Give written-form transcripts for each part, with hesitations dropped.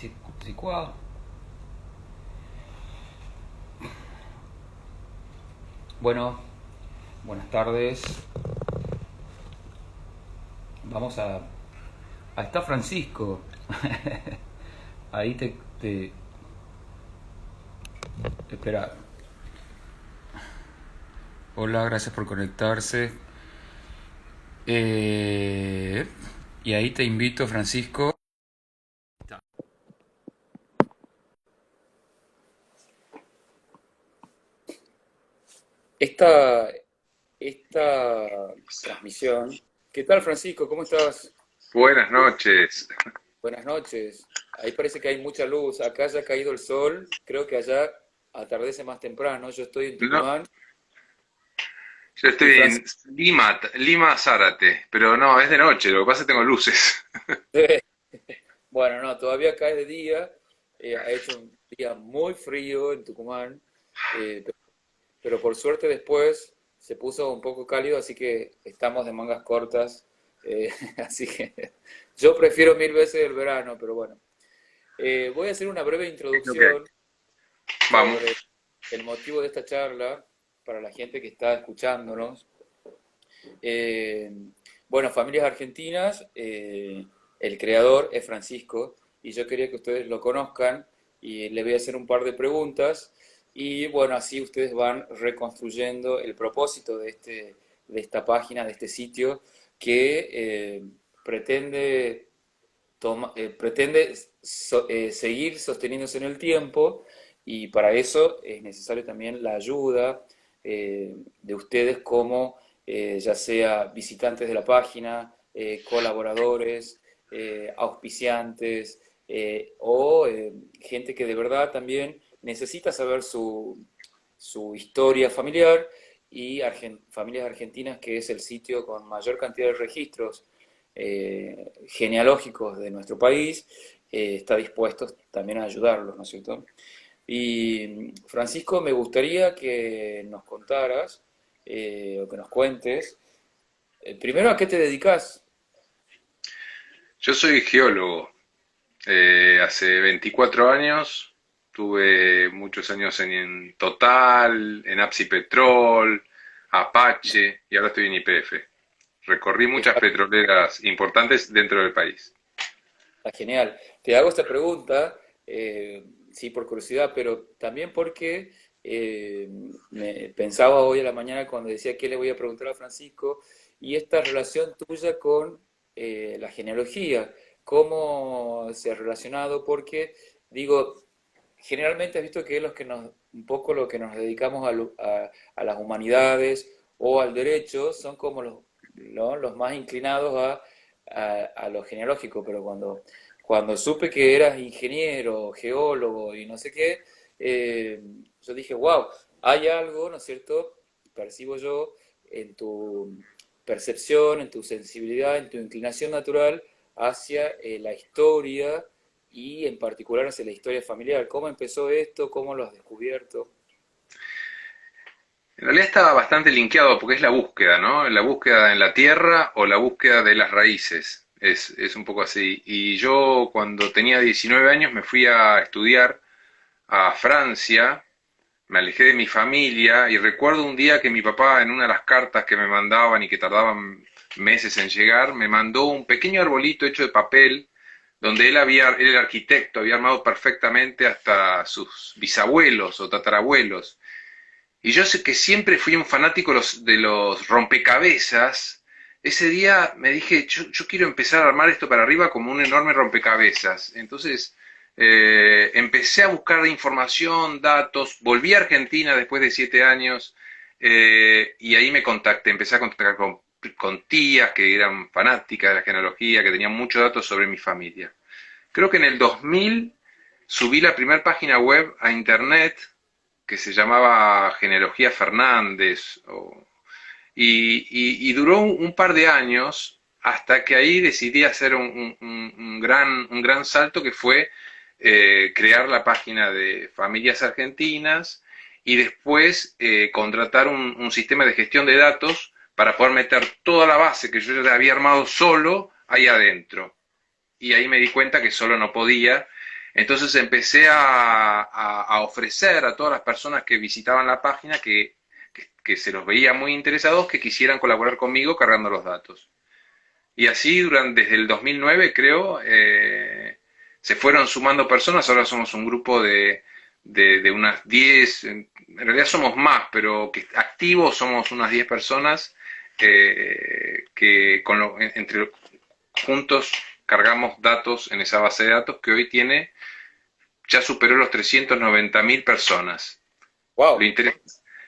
C'est quoi? Bueno, buenas tardes. Vamos a... Ahí está Francisco. Ahí Espera. Hola, gracias por conectarse. Y ahí te invito, Francisco. Esta, esta transmisión. ¿Qué tal, Francisco? ¿Cómo estás? Buenas noches. Buenas noches. Ahí parece que hay mucha luz. Acá ya ha caído el sol. Creo que allá atardece más temprano. Yo estoy en No, Tucumán yo y estoy en Francisco. Lima, Zárate, pero no, es de noche, lo que pasa es que tengo luces. Bueno, no, todavía acá es de día. Ha hecho un día muy frío en Tucumán, pero por suerte después se puso un poco cálido, así que estamos de mangas cortas. Así que yo prefiero mil veces el verano, pero bueno. Voy a hacer una breve Es lo que hay. introducción Vamos. sobre el motivo de esta charla para la gente que está escuchándonos. Eh, bueno, Familias Argentinas, el creador es Francisco y yo quería que ustedes lo conozcan y le voy a hacer un par de preguntas y bueno, así ustedes van reconstruyendo el propósito de esta página, de este sitio que pretende seguir sosteniéndose en el tiempo y para eso es necesario también la ayuda de ustedes como ya sea visitantes de la página, colaboradores, auspiciantes gente que de verdad también necesita saber su historia familiar y Familias Argentinas, que es el sitio con mayor cantidad de registros genealógicos de nuestro país, está dispuesto también a ayudarlos, ¿no es cierto? Y Francisco, me gustaría que nos contaras o que nos cuentes, primero a qué te dedicas. Yo soy geólogo. Hace 24 años, tuve muchos años en Total, en Apsi Petrol, Apache y ahora estoy en YPF. Recorrí muchas Está, petroleras importantes dentro del país. está genial. Te hago esta pregunta, sí, por curiosidad, pero también porque pensaba hoy a la mañana cuando decía qué le voy a preguntar a Francisco y esta relación tuya con la genealogía, cómo se ha relacionado, porque digo, generalmente has visto que un poco lo que nos dedicamos a las humanidades o al derecho son como ¿no? los más inclinados a lo genealógico, pero cuando supe que eras ingeniero, geólogo y no sé qué, eh, yo dije, wow, hay algo, ¿no es cierto? Percibo yo en tu percepción, en tu sensibilidad, en tu inclinación natural hacia la historia y en particular hacia la historia familiar. ¿Cómo empezó esto? ¿Cómo lo has descubierto? En realidad estaba bastante linkeado porque es la búsqueda, ¿no? La búsqueda en la tierra o la búsqueda de las raíces. Es un poco así. Y yo cuando tenía 19 años me fui a estudiar a Francia, me alejé de mi familia y recuerdo un día que mi papá en una de las cartas que me mandaban y que tardaban meses en llegar, me mandó un pequeño arbolito hecho de papel donde él era arquitecto, había armado perfectamente hasta sus bisabuelos o tatarabuelos. Y yo sé que siempre fui un fanático de los rompecabezas. Ese día me dije, yo quiero empezar a armar esto para arriba como un enorme rompecabezas. Entonces empecé a buscar información, datos, volví a Argentina después de 7 años y ahí me contacté, empecé a contactar con tías que eran fanáticas de la genealogía, que tenían muchos datos sobre mi familia. Creo que en el 2000 subí la primera página web a internet que se llamaba Genealogía Fernández, y duró un par de años hasta que ahí decidí hacer un gran salto que fue crear la página de Familias Argentinas y después contratar un sistema de gestión de datos para poder meter toda la base que yo ya había armado solo ahí adentro. Y ahí me di cuenta que solo no podía Entonces empecé a ofrecer a todas las personas que visitaban la página que se los veía muy interesados que quisieran colaborar conmigo cargando los datos. Y así desde el 2009 creo, se fueron sumando personas, ahora somos un grupo de unas 10, en realidad somos más, pero que activos somos unas 10 personas que entre juntos cargamos datos en esa base de datos que hoy ya superó los 390.000 personas. Lo, Wow. inter-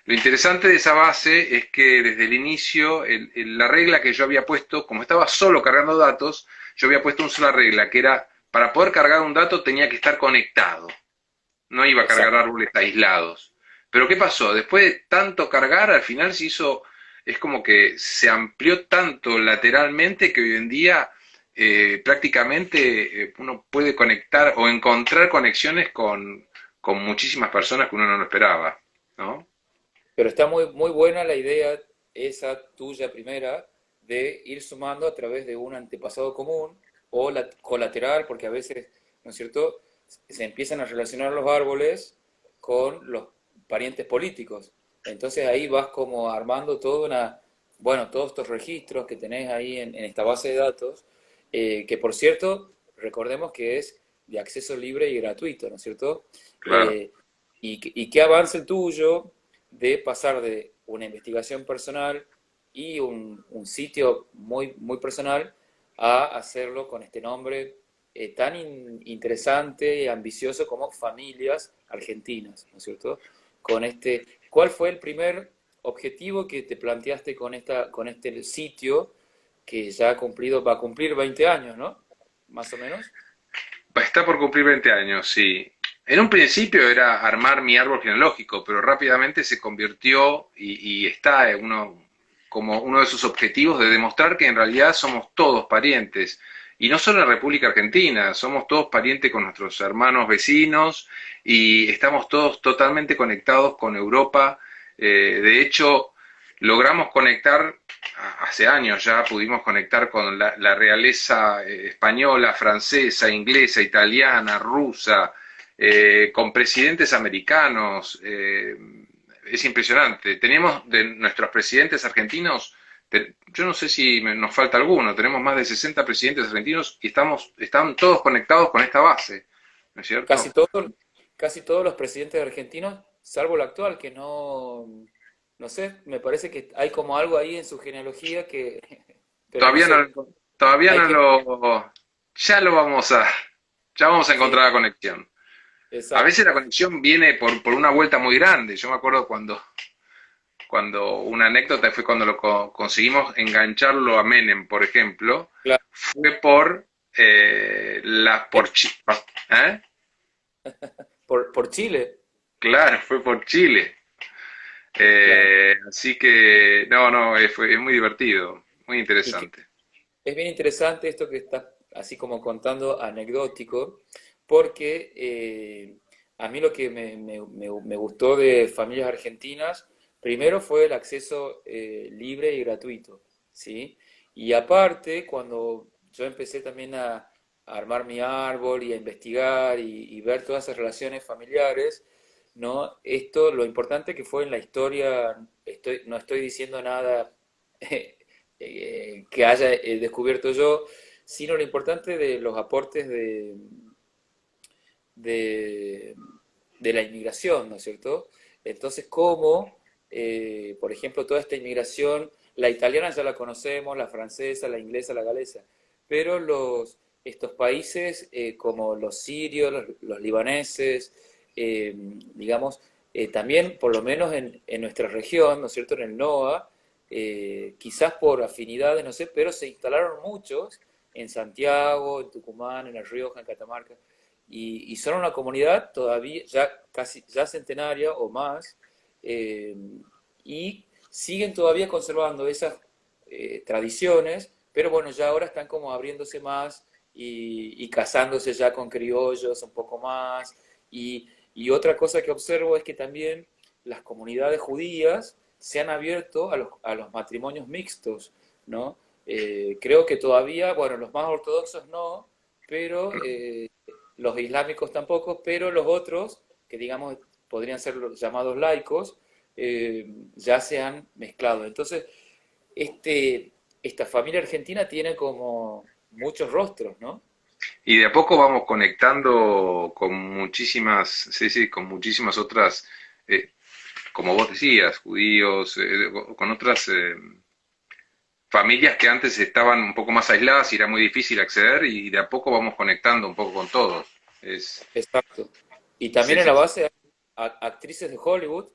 lo interesante de esa base es que desde el inicio, la regla que yo había puesto, como estaba solo cargando datos, yo había puesto una sola regla, que era, para poder cargar un dato tenía que estar conectado, no iba a cargar Exacto. árboles aislados. Pero ¿qué pasó? Después de tanto cargar, al final es como que se amplió tanto lateralmente que hoy en día prácticamente uno puede conectar o encontrar conexiones con muchísimas personas que uno no lo esperaba, ¿no? Pero está muy buena la idea, esa tuya primera, de ir sumando a través de un antepasado común o la colateral, porque a veces, ¿no es cierto?, se empiezan a relacionar los árboles con los parientes políticos. Entonces ahí vas como armando toda una, bueno, todos estos registros que tenés ahí en esta base de datos, que por cierto, recordemos que es de acceso libre y gratuito, ¿no es cierto? Claro. Eh, y qué avance el tuyo de pasar de una investigación personal y un sitio muy personal a hacerlo con este nombre tan interesante y ambicioso como Familias Argentinas, ¿no es cierto? ¿Cuál fue el primer objetivo que te planteaste con este sitio que ya va a cumplir 20 años, ¿no? Más o menos. Está por cumplir 20 años, sí. En un principio era armar mi árbol genealógico, pero rápidamente se convirtió y está como uno de sus objetivos de demostrar que en realidad somos todos parientes. Y no solo en la República Argentina, somos todos parientes con nuestros hermanos vecinos y estamos todos totalmente conectados con Europa. De hecho, logramos conectar, hace años ya pudimos conectar con la realeza española, francesa, inglesa, italiana, rusa, con presidentes americanos. Es impresionante. Tenemos de nuestros presidentes argentinos, yo no sé si nos falta alguno, tenemos más de 60 presidentes argentinos y están todos conectados con esta base, ¿no es Casi cierto? todos, casi todos los presidentes argentinos, salvo el actual, que no sé, me parece que hay como algo ahí en su genealogía que, pero no Todavía no, sé, todavía hay no que, ya ya vamos a sí, encontrar la conexión. A veces exacto. la conexión viene por una vuelta muy grande. Yo me acuerdo cuando una anécdota fue cuando conseguimos engancharlo a Menem, por ejemplo, Claro, fue por eh, ¿eh? por Chile, Claro, fue por Chile. claro. Así que, no, es muy divertido, muy Y que interesante. es bien interesante esto que estás así como contando anecdótico, porque a mí lo que me gustó de Familias Argentinas, primero fue el acceso libre y gratuito, ¿sí? Y aparte, cuando yo empecé también a armar mi árbol y a investigar y ver todas esas relaciones familiares, ¿no? Esto, lo importante que fue en la historia, no estoy diciendo nada que haya descubierto yo, sino lo importante de los aportes de, de la inmigración, ¿no es cierto? Entonces, ¿cómo, por ejemplo, toda esta inmigración, la italiana ya la conocemos, la francesa, la inglesa, la galesa, pero estos países como los sirios, los libaneses, digamos, también, por lo menos en nuestra región, ¿no es cierto?, en el NOA, quizás por afinidades, no sé, pero se instalaron muchos en Santiago, en Tucumán, en La Rioja, en Catamarca, y son una comunidad todavía ya casi ya centenaria o más, eh, y siguen todavía conservando esas tradiciones, pero bueno, ya ahora están como abriéndose más y casándose ya con criollos un poco más. Y otra cosa que observo es que también las comunidades judías se han abierto a los matrimonios mixtos, ¿no? Creo que todavía, bueno, los más ortodoxos no, pero los islámicos tampoco, pero los otros, que digamos podrían ser los llamados laicos, ya se han mezclado. Entonces, esta familia argentina tiene como muchos rostros, ¿no? Y de a poco vamos conectando con muchísimas, sí, sí, con muchísimas otras, eh, como vos decías, judíos, con otras familias que antes estaban un poco más aisladas y era muy difícil acceder y de a poco vamos conectando un poco con todos. Es, Exacto. Y sí, también en sí, la sí. base hay actrices de Hollywood,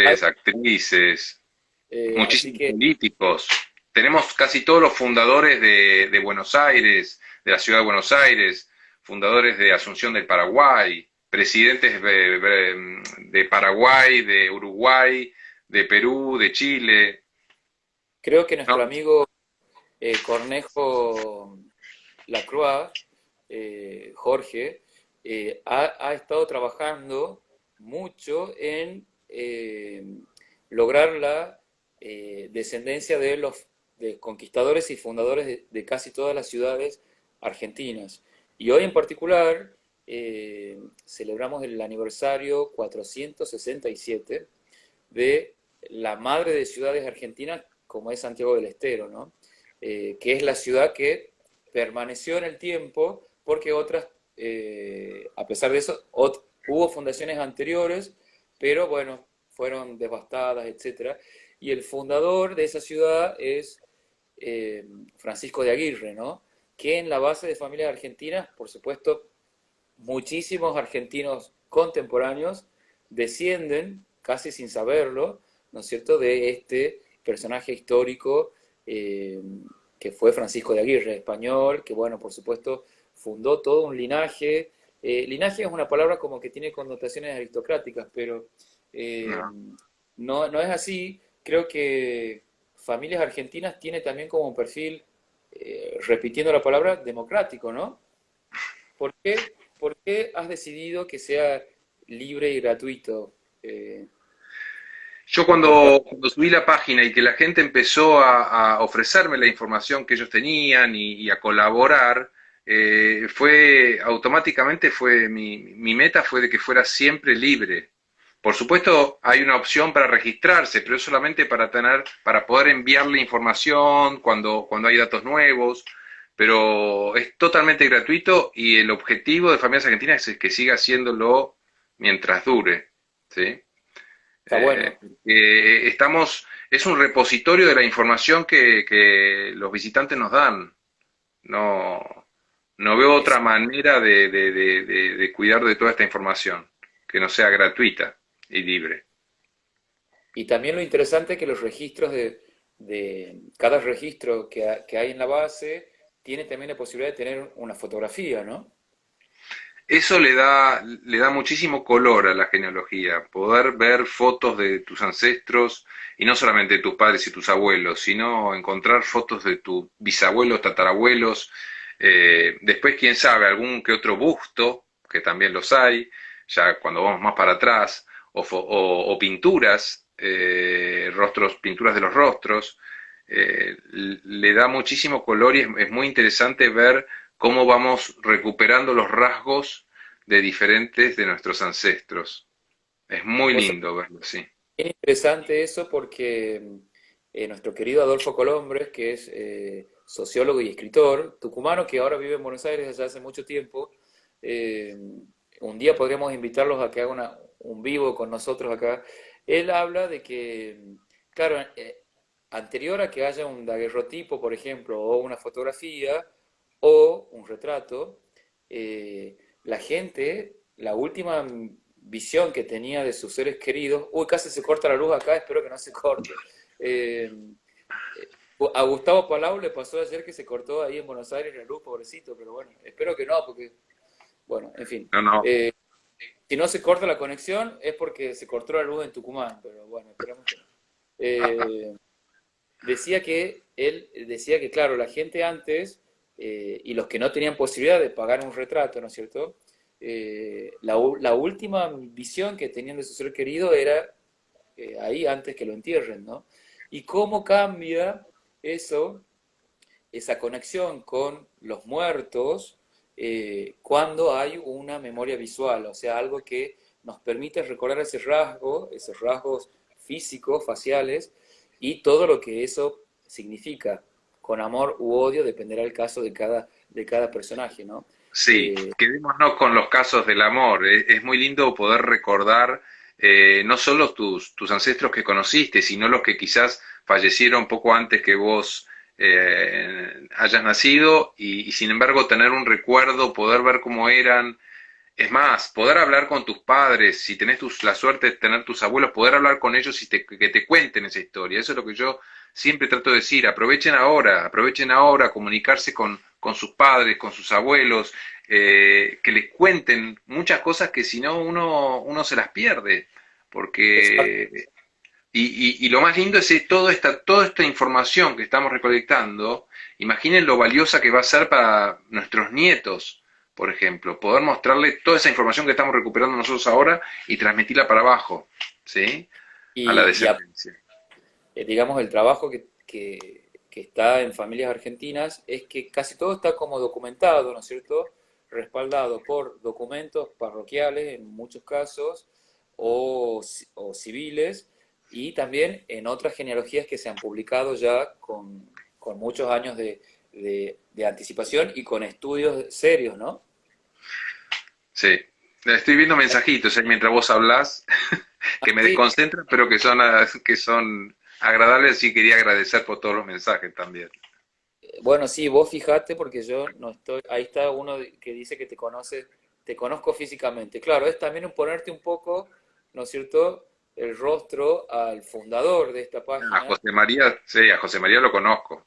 hay, Actores, actrices, así muchísimos que políticos. Tenemos casi todos los fundadores de Buenos Aires, de la ciudad de Buenos Aires, fundadores de Asunción del Paraguay, presidentes de Paraguay, de Uruguay, de Perú, de Chile. creo que No, nuestro amigo Cornejo Lacroix, Jorge, ha estado trabajando mucho en lograr la descendencia de los de conquistadores y fundadores de casi todas las ciudades argentinas. Y hoy en particular celebramos el aniversario 467 de la madre de ciudades argentinas, como es Santiago del Estero, ¿no? Que es la ciudad que permaneció en el tiempo porque otras, a pesar de eso, hubo fundaciones anteriores, pero bueno, fueron devastadas, etcétera. Y el fundador de esa ciudad es Francisco de Aguirre, ¿no? Que en la base de familias argentinas, por supuesto, muchísimos argentinos contemporáneos descienden, casi sin saberlo, ¿no es cierto?, de este personaje histórico eh, que fue Francisco de Aguirre, español, que bueno, por supuesto, fundó todo un linaje. Linaje es una palabra como que tiene connotaciones aristocráticas, pero eh, no. no es así. Creo que Familias Argentinas tiene también como un perfil, repitiendo la palabra, democrático, ¿no? ¿Por qué, por qué has decidido que sea libre y gratuito Yo comprar? cuando subí la página y que la gente empezó a ofrecerme la información que ellos tenían y a colaborar, fue automáticamente fue mi meta fue de que fuera siempre libre. Por supuesto, hay una opción para registrarse, pero es solamente para tener, para poder enviarle información cuando hay datos nuevos, pero es totalmente gratuito y el objetivo de Familias Argentinas es que siga haciéndolo mientras dure, ¿sí? Está bueno. Es un repositorio de la información que los visitantes nos dan. No, no veo otra Es- manera de cuidar de toda esta información, que no sea gratuita y libre. y también lo interesante es que los registros de cada registro que hay en la base tiene también la posibilidad de tener una fotografía, ¿no? Eso le da muchísimo color a la genealogía, poder ver fotos de tus ancestros, y no solamente de tus padres y tus abuelos, sino encontrar fotos de tus bisabuelos, tatarabuelos, después quién sabe, algún que otro busto, que también los hay, ya cuando vamos más para atrás, o pinturas, rostros, pinturas de los rostros, le da muchísimo color y es muy interesante ver cómo vamos recuperando los rasgos de diferentes de nuestros ancestros. Es muy Vos lindo verlo así. Es interesante eso porque nuestro querido Adolfo Colombres, que es sociólogo y escritor, tucumano, que ahora vive en Buenos Aires desde hace mucho tiempo, eh, un día podríamos invitarlos a que haga un vivo con nosotros acá. Él habla de que, claro, anterior a que haya un daguerrotipo, por ejemplo, o una fotografía o un retrato, la gente, la última visión que tenía de sus seres queridos, uy, casi se corta la luz acá, espero que no se corte. Eh, a Gustavo Palau le pasó ayer que se cortó ahí en Buenos Aires la luz, pobrecito, pero bueno, espero que no, porque, bueno, en fin. No, no. Si no se corta la conexión es porque se cortó la luz en Tucumán, pero bueno, esperemos que no. Eh, él decía que, claro, la gente antes, y los que no tenían posibilidad de pagar un retrato, ¿no es cierto? La última visión que tenían de su ser querido era ahí antes que lo entierren, ¿no? Y cómo cambia eso, esa conexión con los muertos, cuando hay una memoria visual, o sea, algo que nos permite recordar ese rasgo, esos rasgos físicos, faciales, y todo lo que eso significa, con amor u odio, dependerá el caso de cada personaje, ¿no? Sí, Eh, quedémonos con los casos del amor. Es muy lindo poder recordar no solo tus ancestros que conociste, sino los que quizás fallecieron poco antes que vos hayas nacido y sin embargo tener un recuerdo, poder ver cómo eran. Es más, poder hablar con tus padres, si tenés la suerte de tener tus abuelos, poder hablar con ellos y que te cuenten esa historia. Eso es lo que yo siempre trato de decir. Aprovechen ahora, comunicarse con sus padres, con sus abuelos, que les cuenten muchas cosas que si no uno se las pierde. exacto. Porque, y lo más lindo es toda esta información que estamos recolectando, imaginen lo valiosa que va a ser para nuestros nietos por ejemplo, poder mostrarle toda esa información que estamos recuperando nosotros ahora y transmitirla para abajo, ¿sí? A la Y descendencia. digamos, el trabajo que está en familias argentinas es que casi todo está como documentado, ¿no es cierto? Respaldado por documentos parroquiales en muchos casos o civiles y también en otras genealogías que se han publicado ya con muchos años de anticipación y con estudios serios, ¿no? Sí. Estoy viendo mensajitos mientras vos hablás que me Sí, desconcentran, pero que son agradables y quería agradecer por todos los mensajes también. bueno, sí, vos fijate porque yo no estoy, ahí está uno que dice que te conoce, te conozco físicamente. Claro, es también un ponerte un poco, ¿no es cierto?, el rostro al fundador de esta A página. José María, sí, a José María lo conozco.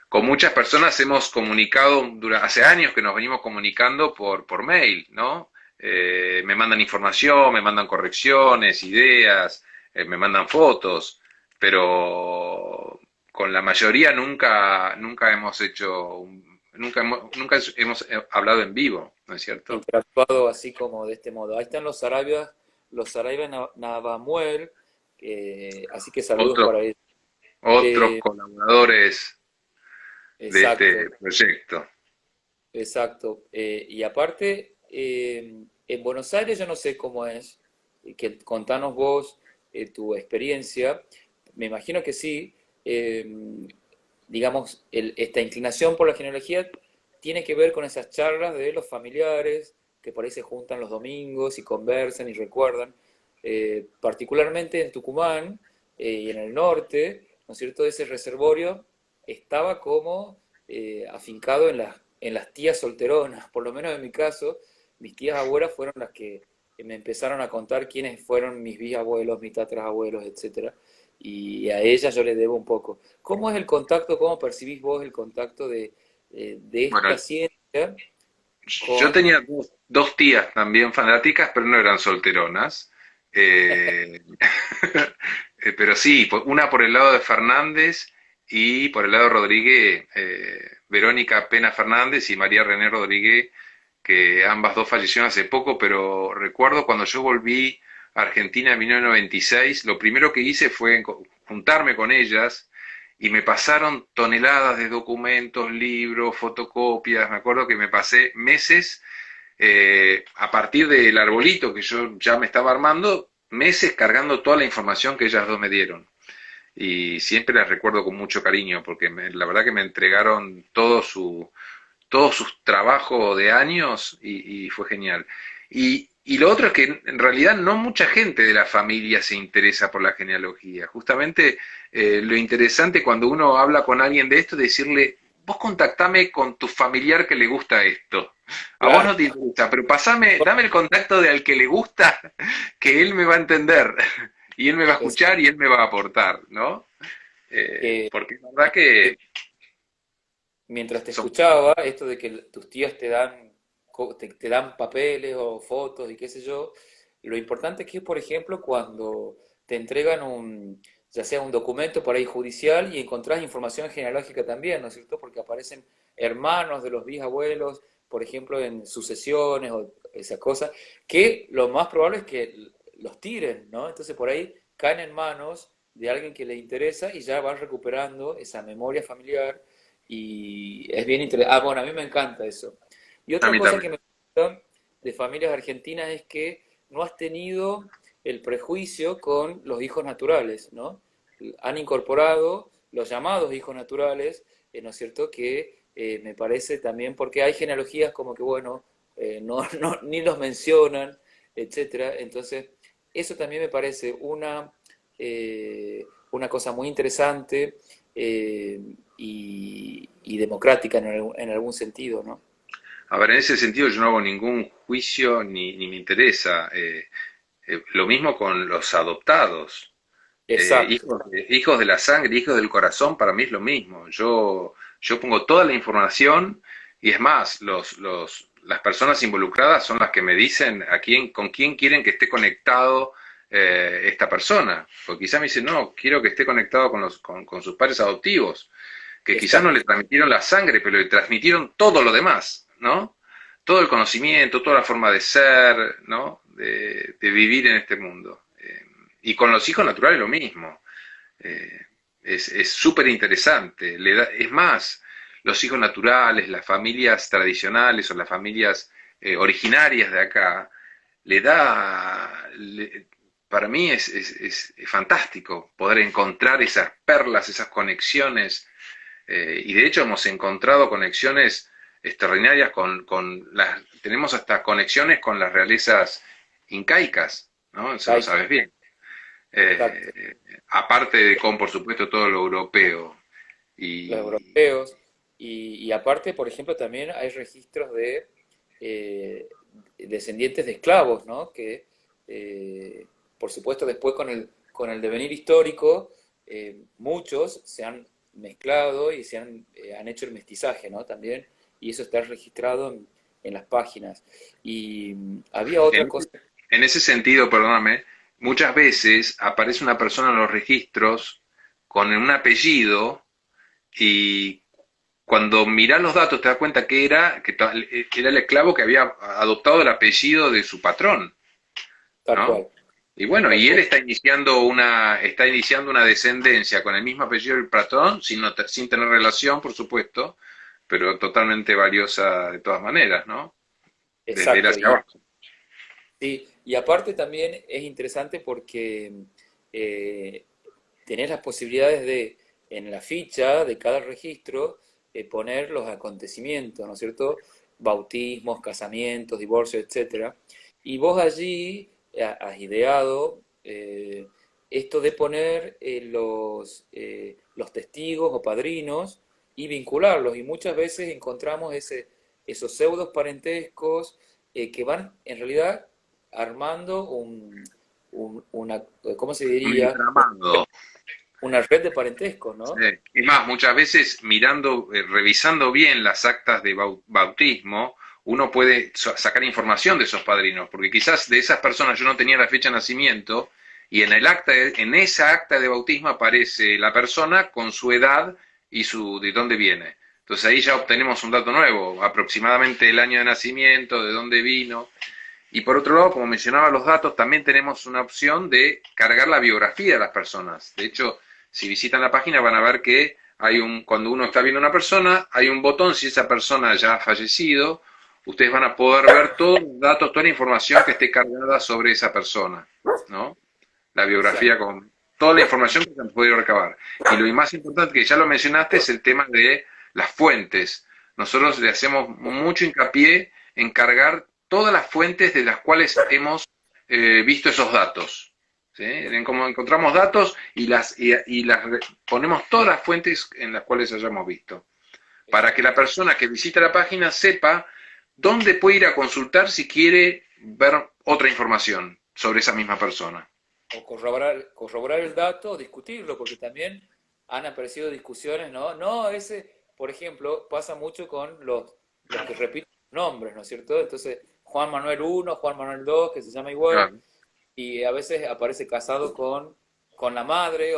Con muchas personas hemos comunicado, hace años que nos venimos comunicando por mail, ¿no? Me mandan información, me mandan correcciones, ideas, me mandan fotos, pero con la mayoría nunca hemos hablado en vivo, ¿no es cierto? Interactuado así como de este modo. Ahí están los Sarabia Navamuel, así que saludos Otros, para ellos. otros Eh, colaboradores de exacto, este proyecto. exacto. Y aparte, en Buenos Aires yo no sé cómo es, que contanos vos tu experiencia, me imagino que sí, digamos, esta inclinación por la genealogía tiene que ver con esas charlas de los familiares que por ahí se juntan los domingos y conversan y recuerdan, particularmente en Tucumán y en el norte, ¿no es cierto? Ese reservorio estaba como afincado en las tías solteronas, por lo menos en mi caso, mis tías abuelas fueron las que me empezaron a contar quiénes fueron mis bisabuelos, mis tatarabuelos, etcétera, y a ellas yo le debo un poco. ¿Cómo es el contacto, cómo percibís vos el contacto de esta Bueno, ciencia yo con... tenía dos tías también fanáticas, pero no eran solteronas. Eh, pero sí, una por el lado de Fernández y por el lado de Rodríguez, Verónica Pena Fernández y María René Rodríguez, que ambas dos fallecieron hace poco, pero recuerdo cuando yo volví a Argentina en 1996, lo primero que hice fue juntarme con ellas y me pasaron toneladas de documentos, libros, fotocopias. Me acuerdo que me pasé meses a partir del arbolito que yo ya me estaba armando, meses cargando toda la información que ellas dos me dieron. Y siempre las recuerdo con mucho cariño porque la verdad que me entregaron todos sus trabajos de años y fue genial. Y lo otro es que en realidad no mucha gente de la familia se interesa por la genealogía. Justamente lo interesante cuando uno habla con alguien de esto es decirle, vos contactame con tu familiar que le gusta esto. A vos Claro, no te interesa, pero dame el contacto de al que le gusta, que él me va a entender, y él me va a es escuchar y él me va a aportar, ¿no? que, Porque es verdad que mientras te son... escuchaba, esto de que tus tías te dan, te dan papeles o fotos y qué sé yo, lo importante es que, por ejemplo, cuando te entregan ya sea un documento por ahí judicial y encontrás información genealógica también, ¿no es cierto? Porque aparecen hermanos de los bisabuelos, por ejemplo, en sucesiones o esas cosas, que lo más probable es que los tiren, ¿no? Entonces por ahí caen en manos de alguien que le interesa y ya van recuperando esa memoria familiar y es bien interesante. Ah, bueno, a mí me encanta eso. Y A otra mí cosa que también. me gusta de familias argentinas es que no has tenido el prejuicio con los hijos naturales, ¿no? Han incorporado los llamados hijos naturales, ¿no es cierto? Que me parece también, porque hay genealogías como que, bueno, ni los mencionan, etcétera. Entonces, eso también me parece una cosa muy interesante y democrática en algún sentido, ¿no? A ver, en ese sentido yo no hago ningún juicio ni me interesa. Lo mismo con los adoptados. Exacto, Hijos de la sangre, hijos del corazón, para mí es lo mismo. Yo pongo toda la información y es más, las personas involucradas son las que me dicen con quién quieren que esté conectado esta persona. Porque quizás me dicen, no, quiero que esté conectado con sus padres adoptivos, que quizás no exacto. le transmitieron la sangre, pero le transmitieron todo lo demás, ¿no? Todo el conocimiento, toda la forma de ser, ¿no? De vivir en este mundo. Y con los hijos naturales lo mismo. Eh, es súper interesante. Es más, los hijos naturales, las familias tradicionales o las familias originarias de acá, le da, le- para mí es fantástico poder encontrar esas perlas, esas conexiones y de hecho hemos encontrado conexiones extraordinarias tenemos hasta conexiones con las realezas incaicas, ¿no? Eso lo Caica, sabes bien. exacto. Aparte de con, por supuesto, todo lo europeo. Los Y europeos. Y aparte, por ejemplo, también hay registros de eh, descendientes de esclavos, ¿no? Que, eh, por supuesto, después con el devenir histórico, muchos se han mezclado y han hecho el mestizaje, ¿no? También, y eso está registrado en las páginas. Y había otra en, cosa. en ese sentido, perdóname, muchas veces aparece una persona en los registros con un apellido y cuando mirás los datos te das cuenta era el esclavo que había adoptado el apellido de su patrón, Tal ¿no? cual, Y bueno, tal y él cual. está iniciando una descendencia con el mismo apellido del patrón, sin tener relación, por supuesto, pero totalmente valiosa de todas maneras, ¿no? Desde él Exacto. hacia abajo. Sí, y aparte también es interesante porque eh, tenés las posibilidades de, en la ficha de cada registro, poner los acontecimientos, ¿no es cierto? Bautismos, casamientos, divorcios, etcétera. Y vos allí has ideado esto de poner los testigos o padrinos y vincularlos. Y muchas veces encontramos esos pseudos parentescos que van en realidad armando una, ¿cómo se Un diría? entramado. Una red de parentesco, Sí. ¿no? Es más, muchas veces revisando bien las actas de bautismo, uno puede sacar información de esos padrinos, porque quizás de esas personas yo no tenía la fecha de nacimiento y en esa acta de bautismo aparece la persona con su edad y de dónde viene. Entonces ahí ya obtenemos un dato nuevo, aproximadamente el año de nacimiento, de dónde vino. Y por otro lado, como mencionaba los datos, también tenemos una opción de cargar la biografía de las personas. De hecho, si visitan la página van a ver que cuando uno está viendo una persona, hay un botón, si esa persona ya ha fallecido, ustedes van a poder ver todos los datos, toda la información que esté cargada sobre esa persona, ¿no? La biografía Exacto. con toda la información que se han podido recabar. Y lo más importante, que ya lo mencionaste, es el tema de las fuentes. Nosotros le hacemos mucho hincapié en cargar todas las fuentes de las cuales hemos visto esos datos. ¿Sí? En cómo encontramos datos y ponemos todas las fuentes en las cuales hayamos visto. Para que la Exacto. persona que visita la página sepa dónde puede ir a consultar si quiere ver otra información sobre esa misma persona. O corroborar el dato o discutirlo, porque también han aparecido discusiones, ¿no? No, por ejemplo, pasa mucho con los que repiten nombres, ¿no es cierto? Entonces, Juan Manuel uno, Juan Manuel 2, que se llama igual, Claro. y a veces aparece casado con la madre,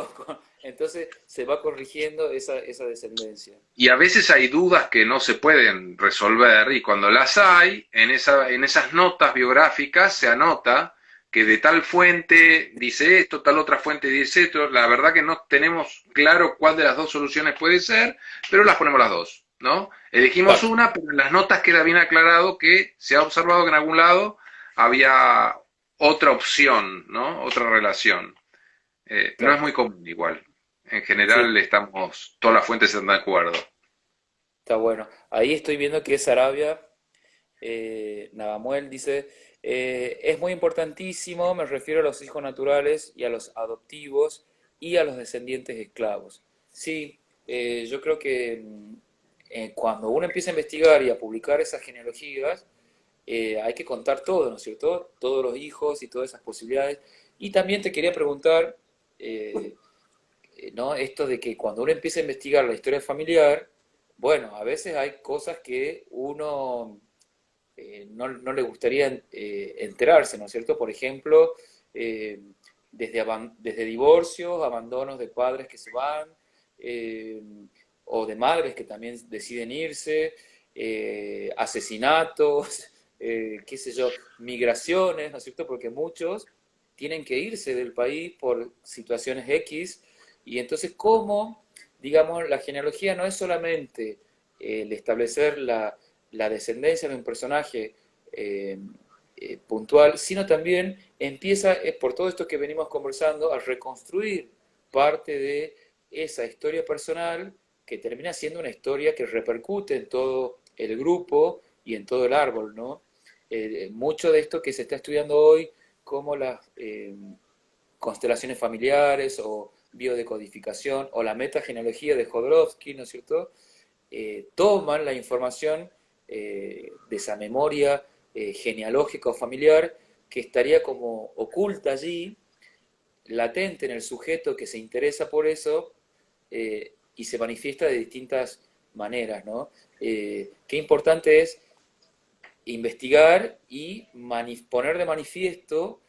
entonces se va corrigiendo esa descendencia. Y a veces hay dudas que no se pueden resolver y cuando las hay, en esas notas biográficas se anota que de tal fuente dice esto, tal otra fuente dice esto. La verdad que no tenemos claro cuál de las dos soluciones puede ser, pero las ponemos las dos, ¿no? Elegimos Claro, una, pero en las notas queda bien aclarado que se ha observado que en algún lado había otra opción, ¿no? Otra relación. No es claro. muy común igual. En Sí, general estamos, todas las fuentes están de acuerdo. está bueno. Ahí estoy viendo que es Arabia. Navamuel dice, es muy importantísimo, me refiero a los hijos naturales y a los adoptivos y a los descendientes esclavos. Sí, yo creo que cuando uno empieza a investigar y a publicar esas genealogías, hay que contar todo, ¿no es cierto? Todos los hijos y todas esas posibilidades. Y también te quería preguntar, eh, ¿no? Esto de que cuando uno empieza a investigar la historia familiar, bueno, a veces hay cosas que uno no le gustaría enterarse, ¿no es cierto? Por ejemplo, eh, desde divorcios, abandonos de padres que se van, eh, o de madres que también deciden irse, asesinatos, qué sé yo, migraciones, ¿no es cierto? Porque muchos tienen que irse del país por situaciones X, y entonces, ¿cómo, digamos, la genealogía no es solamente el establecer la descendencia de un personaje eh, puntual, sino también empieza, por todo esto que venimos conversando, a reconstruir parte de esa historia personal que termina siendo una historia que repercute en todo el grupo y en todo el árbol, ¿no? Mucho de esto que se está estudiando hoy, como las constelaciones familiares o biodecodificación o la metagenealogía de Jodorowsky, ¿no es cierto? Toman la información de esa memoria genealógica o familiar que estaría como oculta allí, latente en el sujeto que se interesa por eso y se manifiesta de distintas maneras, ¿no? Qué importante es investigar y poner de manifiesto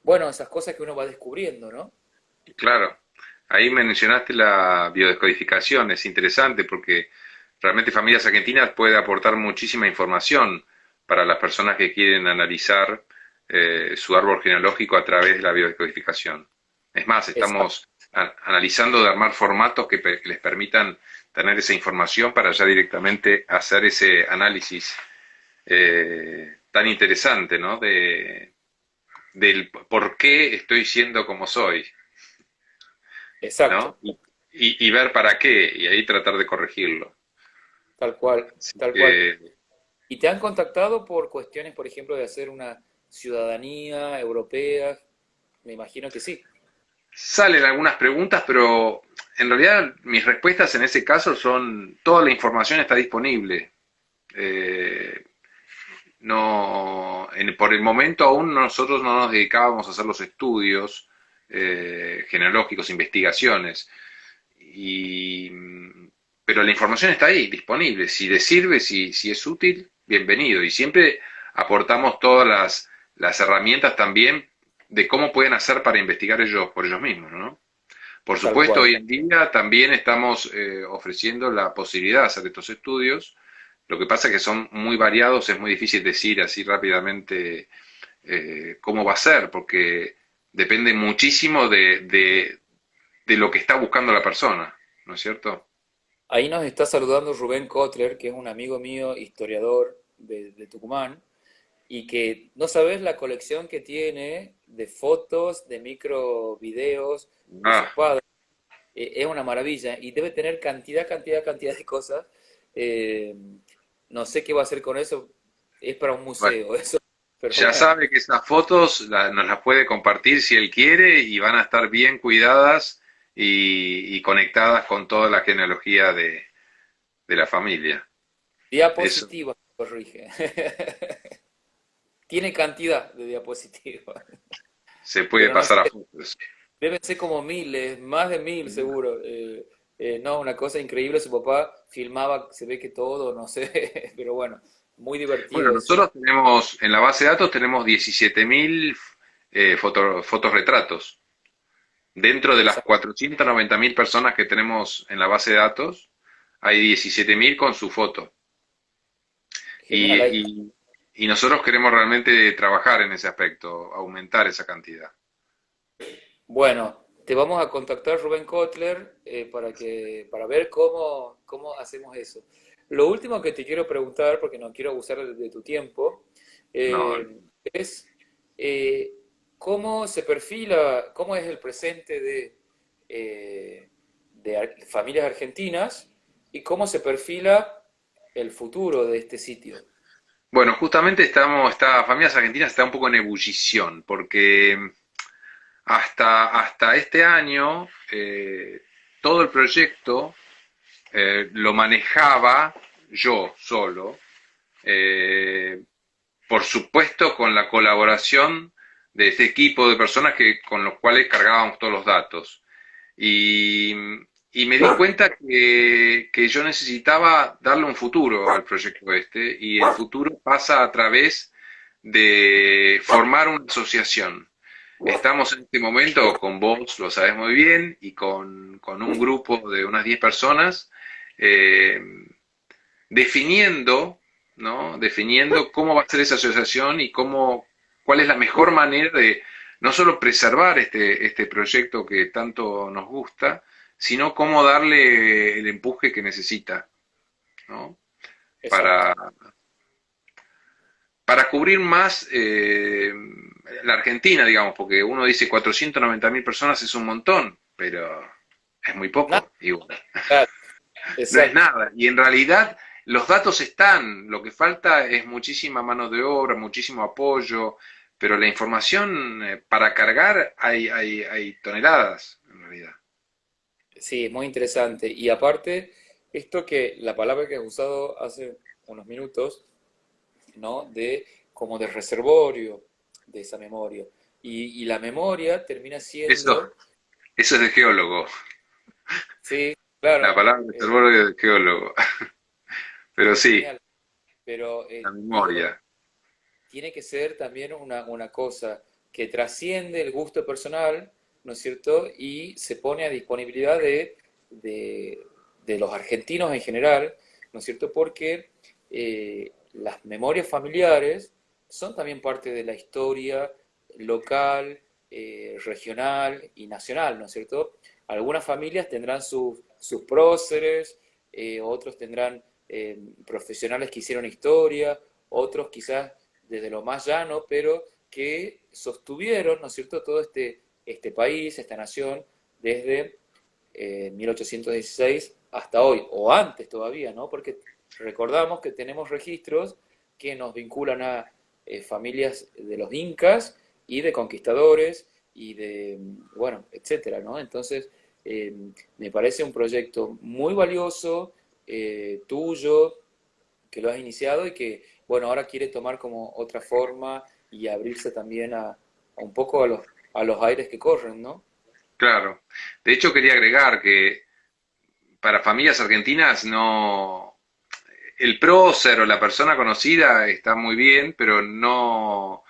bueno, esas cosas que uno va descubriendo, ¿no? Claro, ahí mencionaste la biodescodificación, es interesante porque realmente Familias Argentinas puede aportar muchísima información para las personas que quieren analizar su árbol genealógico a través de la biodescodificación. Es más, Exacto. estamos analizando de armar formatos que les permitan tener esa información para ya directamente hacer ese análisis tan interesante, ¿no? Del por qué estoy siendo como soy. Exacto, ¿No? Y ver para qué, y ahí tratar de corregirlo. tal cual, Así tal cual. que ¿Y te han contactado por cuestiones, por ejemplo, de hacer una ciudadanía europea? Me imagino que sí. salen algunas preguntas, pero en realidad mis respuestas en ese caso son, toda la información está disponible. Eh, no, por el momento aún nosotros no nos dedicábamos a hacer los estudios genealógicos, investigaciones. Y, pero la información está ahí, disponible. Si les sirve, si es útil, bienvenido. Y siempre aportamos todas las herramientas también de cómo pueden hacer para investigar ellos por ellos mismos, ¿no? Por Tal supuesto, cual. hoy en día también estamos ofreciendo la posibilidad de hacer estos estudios. Lo que pasa es que son muy variados, es muy difícil decir así rápidamente cómo va a ser, porque depende muchísimo de lo que está buscando la persona, ¿no es cierto? Ahí nos está saludando Rubén Kotler, que es un amigo mío, historiador de Tucumán, y que no sabes la colección que tiene de fotos, de micro videos de sus Ah, padres. Es una maravilla y debe tener cantidad de cosas. Eh, no sé qué va a hacer con eso, es para un bueno, museo, eso, pero ya bueno, sabe que esas fotos nos las puede compartir si él quiere y van a estar bien cuidadas y conectadas con toda la genealogía de la familia. Eso diapositiva, corrige. Tiene cantidad de diapositivas, se puede pero no sé, pasar a fotos. deben ser como miles, más de 1000 seguro. No, una cosa increíble, su papá filmaba, se ve que todo, no sé, pero bueno, muy Bueno, divertido eso. nosotros tenemos, en la base de datos tenemos 17.000 fotos retratos. Dentro de las Exacto, 490.000 personas que tenemos en la base de datos, hay 17.000 con su foto. genial. Y nosotros queremos realmente trabajar en ese aspecto, aumentar esa cantidad. Bueno, te vamos a contactar, Rubén Kotler, para ver cómo hacemos eso. Lo último que te quiero preguntar, porque no quiero abusar de tu tiempo, No, es eh, cómo se perfila, cómo es el presente de familias argentinas y cómo se perfila el futuro de este sitio. bueno, justamente Familias Argentinas está un poco en ebullición, porque hasta este año todo el proyecto lo manejaba yo solo, eh, por supuesto con la colaboración de este equipo de personas con los cuales cargábamos todos los datos. Y, y me di cuenta que yo necesitaba darle un futuro al proyecto este, y el futuro pasa a través de formar una asociación. Estamos en este momento con vos, lo sabes muy bien, y con un grupo de unas 10 personas, eh, definiendo, ¿no? Definiendo cómo va a ser esa asociación y cuál es la mejor manera de no solo preservar este proyecto que tanto nos gusta, sino cómo darle el empuje que necesita, ¿no? Exacto. Para, para cubrir más la Argentina, digamos, porque uno dice 490.000 personas es un montón, pero es muy Nada, poco, igual. claro, No es exacto. nada. Y en realidad los datos están, lo que falta es muchísima mano de obra, muchísimo apoyo, pero la información para cargar hay toneladas, en realidad. Sí, es muy interesante. Y aparte, esto que la palabra que has usado hace unos minutos, ¿no? De como de reservorio de esa memoria. Y la memoria termina Eso, siendo, eso es de geólogo. sí, La claro, palabra reservorio es de geólogo. Pero sí, genial, pero la digo, memoria. tiene que ser también una cosa que trasciende el gusto personal, ¿no es cierto? Y se pone a disponibilidad de, de los argentinos en general, ¿no es cierto? Porque las memorias familiares son también parte de la historia local, regional y nacional, ¿no es cierto? Algunas familias tendrán sus próceres, otros tendrán profesionales que hicieron historia, otros quizás desde lo más llano, pero que sostuvieron, ¿no es cierto?, todo este país, esta nación, desde 1816 hasta hoy, o antes todavía, ¿no? Porque recordamos que tenemos registros que nos vinculan a familias de los incas y de conquistadores y de, bueno, etcétera, ¿no? Entonces, eh, me parece un proyecto muy valioso, tuyo, que lo has iniciado y que, bueno, ahora quiere tomar como otra forma y abrirse también a un poco a los aires que corren, ¿no? Claro. De hecho, quería agregar que para familias argentinas no, el prócer o la persona conocida está muy bien, pero no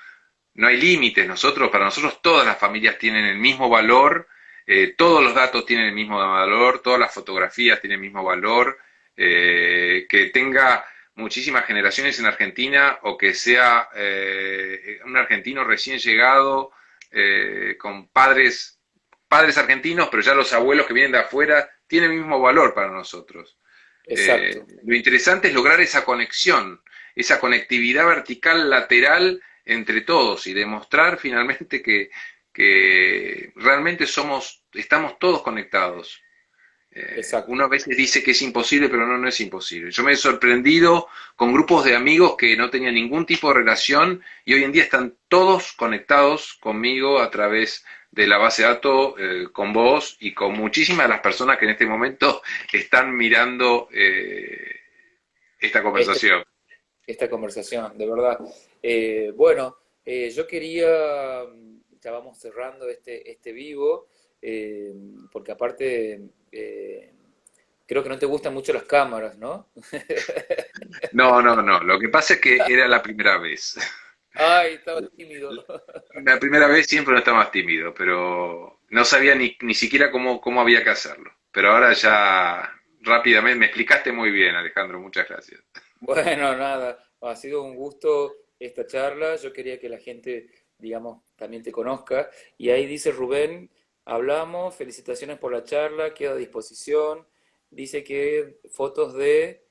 hay límites. Para nosotros todas las familias tienen el mismo valor, todos los datos tienen el mismo valor, todas las fotografías tienen el mismo valor, que tenga muchísimas generaciones en Argentina o que sea un argentino recién llegado con padres argentinos, pero ya los abuelos que vienen de afuera tienen el mismo valor para nosotros. Exacto, Lo interesante es lograr esa conexión, esa conectividad vertical lateral entre todos y demostrar finalmente que realmente estamos todos conectados. exacto. Uno a veces dice que es imposible, pero no es imposible. Yo me he sorprendido con grupos de amigos que no tenían ningún tipo de relación y hoy en día están todos conectados conmigo a través de la base de datos, con vos y con muchísimas de las personas que en este momento están mirando esta Este, conversación. esta conversación, de verdad. Bueno, yo quería, ya vamos cerrando este vivo, eh, porque aparte creo que no te gustan mucho las cámaras, ¿no? No, no, no. Lo que pasa es que era la primera vez. Ay, estaba tímido. La primera vez siempre uno está más tímido, pero no sabía ni siquiera cómo había que hacerlo. Pero ahora ya rápidamente me explicaste muy bien, Alejandro. Muchas gracias. Bueno, nada, ha sido un gusto esta charla. Yo quería que la gente, digamos, también te conozca. Y ahí dice Rubén Hablamos, felicitaciones por la charla, queda a disposición. Dice que fotos de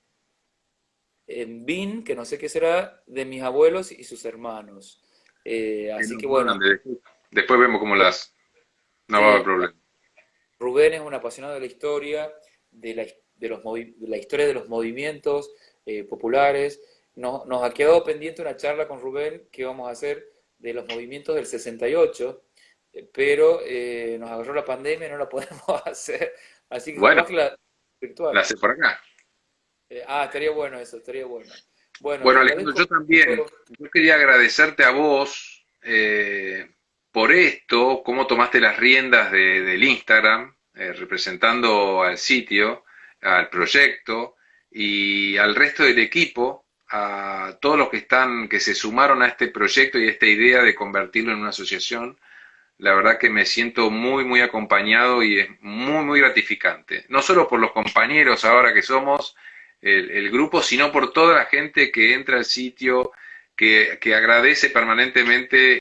en BIN, que no sé qué será, de mis abuelos y sus hermanos. Que Así nos que bueno, mande. Después vemos cómo las... No va a haber sí, problema. Rubén es un apasionado de la historia, de la historia de los movimientos populares. Nos ha quedado pendiente una charla con Rubén que vamos a hacer de los movimientos del 68, pero nos agarró la pandemia y no la podemos hacer. Así que Bueno, capaz que la la virtual. hace por acá. Estaría bueno eso, estaría bueno. Bueno, te Bueno, Alejandro, agradezco yo también, mucho. yo quería agradecerte a vos por esto, cómo tomaste las riendas del Instagram, representando al sitio, al proyecto y al resto del equipo, a todos los que están, que se sumaron a este proyecto y a esta idea de convertirlo en una asociación. La verdad que me siento muy, muy acompañado y es muy, muy gratificante. No solo por los compañeros ahora que somos el grupo, sino por toda la gente que entra al sitio, que agradece permanentemente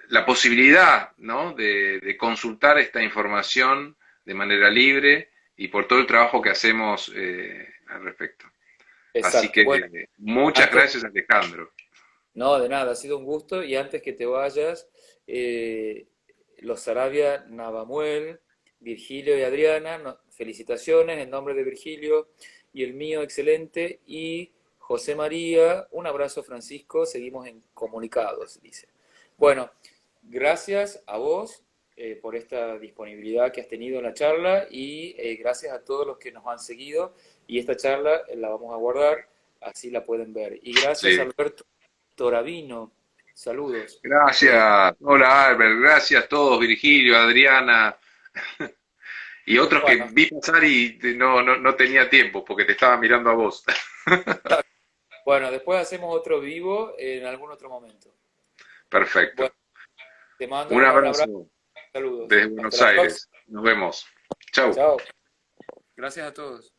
la posibilidad, ¿no? de consultar esta información de manera libre y por todo el trabajo que hacemos al respecto. Así Exacto. Bueno, que muchas antes, gracias, Alejandro. no, de nada, ha sido un gusto. Y antes que te vayas, los Sarabia Navamuel, Virgilio y Adriana, felicitaciones en nombre de Virgilio y el mío, excelente. Y José María, un abrazo Francisco, seguimos en comunicados, dice. Bueno, gracias a vos por esta disponibilidad que has tenido en la charla y gracias a todos los que nos han seguido. Y esta charla la vamos a guardar, así la pueden ver. Y gracias, Sí. Alberto Toravino. Saludos. Eh, Gracias. Hola Albert, gracias a todos, Virgilio, Adriana y otros que bueno, vi pasar y no tenía tiempo porque te estaba mirando a vos. bueno, después hacemos otro vivo en algún otro momento. Perfecto. Bueno, te mando un Un enorme abrazo. abrazo Saludos. desde Hasta Buenos la próxima. Aires. Nos vemos. Chau. Chao. Gracias a todos.